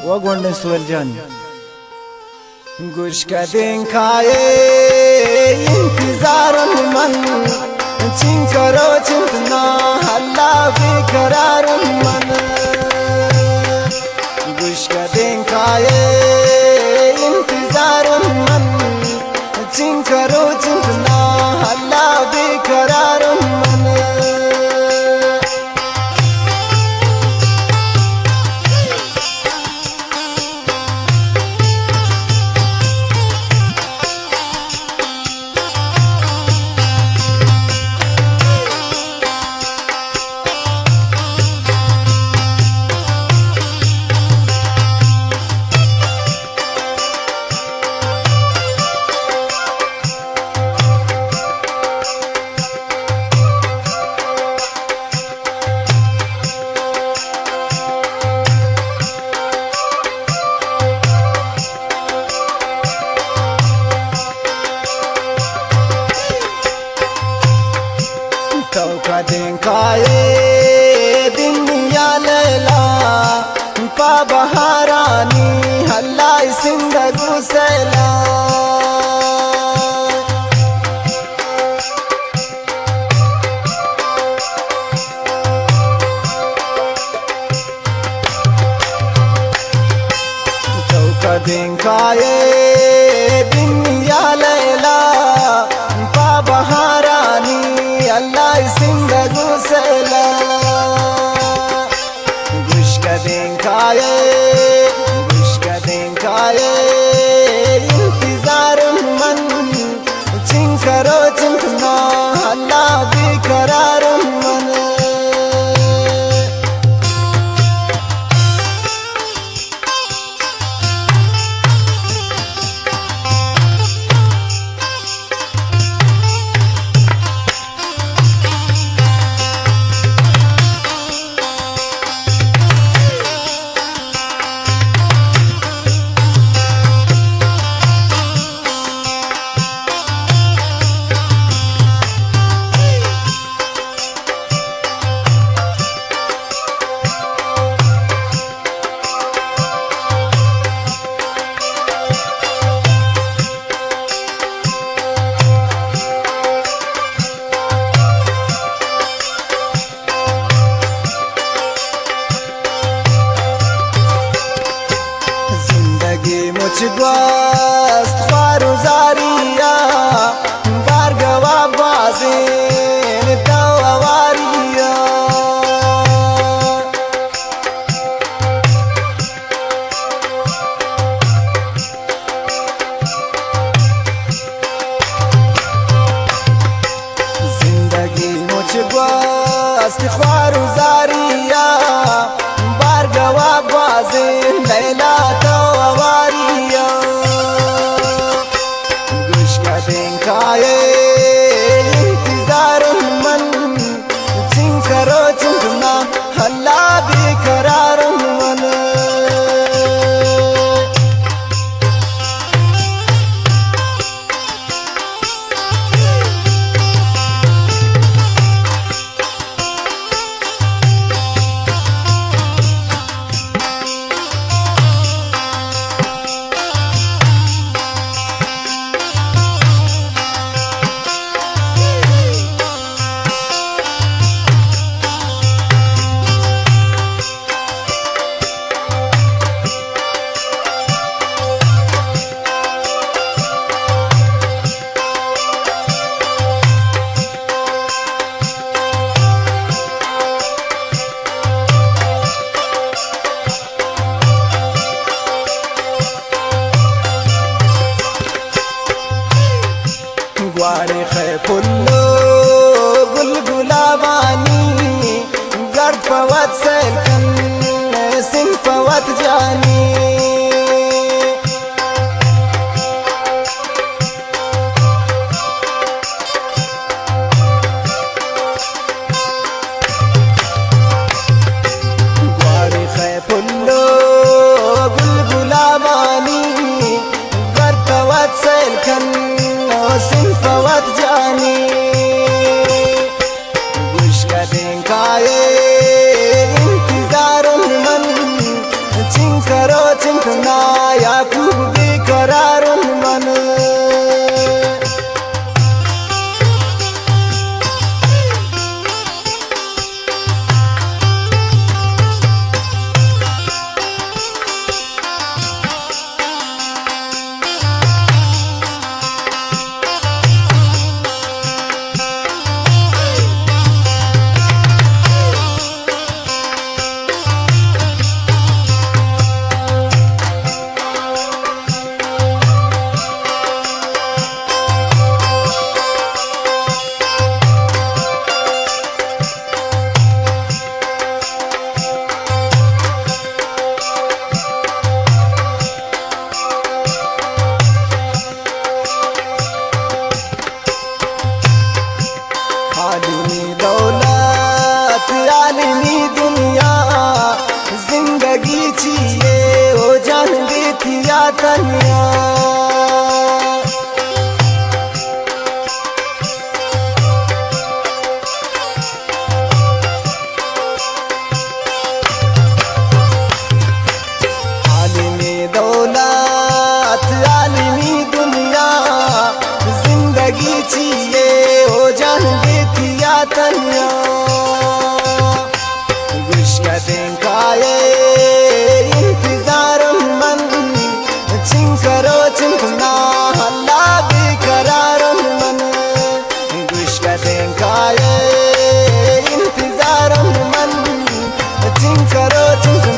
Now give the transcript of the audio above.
वगोंड सुवलजानी गुश का दिन खाए इंतजार मन चिं करो चिंतना हल्ला बेकरार मन गुश का दिन खाए इंतजार मन चिं करो चिंतना हल्ला बेकरार मन का दिन खाए दुनिया लैला पा बहारानी हल्ला सिंदगु सैला तो का दिन खाए दुनिया लैला पा बहारानी अल्लाह सिंदगु सैला गुश का दिन खाए इंतजार मन चिं करो चिंतना अल्लाह बेकरार मन मुझगवास्त फारू जारिया बारगवा बाज़ेन तवारिया जिंदगी मुझगवास्त फारू जारिया बारगवा बाज़ेन लैला इंतजार मन चिं करो चिंतना हल्ला बेकरार मन ग्वाड़े खे फुल्लो गुलगुलावानी गर्द पवत सैलकन सिंह पवत जानी ग्वाड़े खे फुल्लो गुलगुलावानी गर्द पवत सैलकन सिंह पवत जानी गुश का दिन खाए इंतजार मन चिं करो या तनिया आलिमी दौलत आलिमी दुनिया जिंदगी चाहिए हो जान देती या तनिया गुश्कदें काये इंतजार मन चिंकरो चिंतना हल्ला बेकरार मन गुश्कदें काये इंतजार मन चिंकरो चिंतना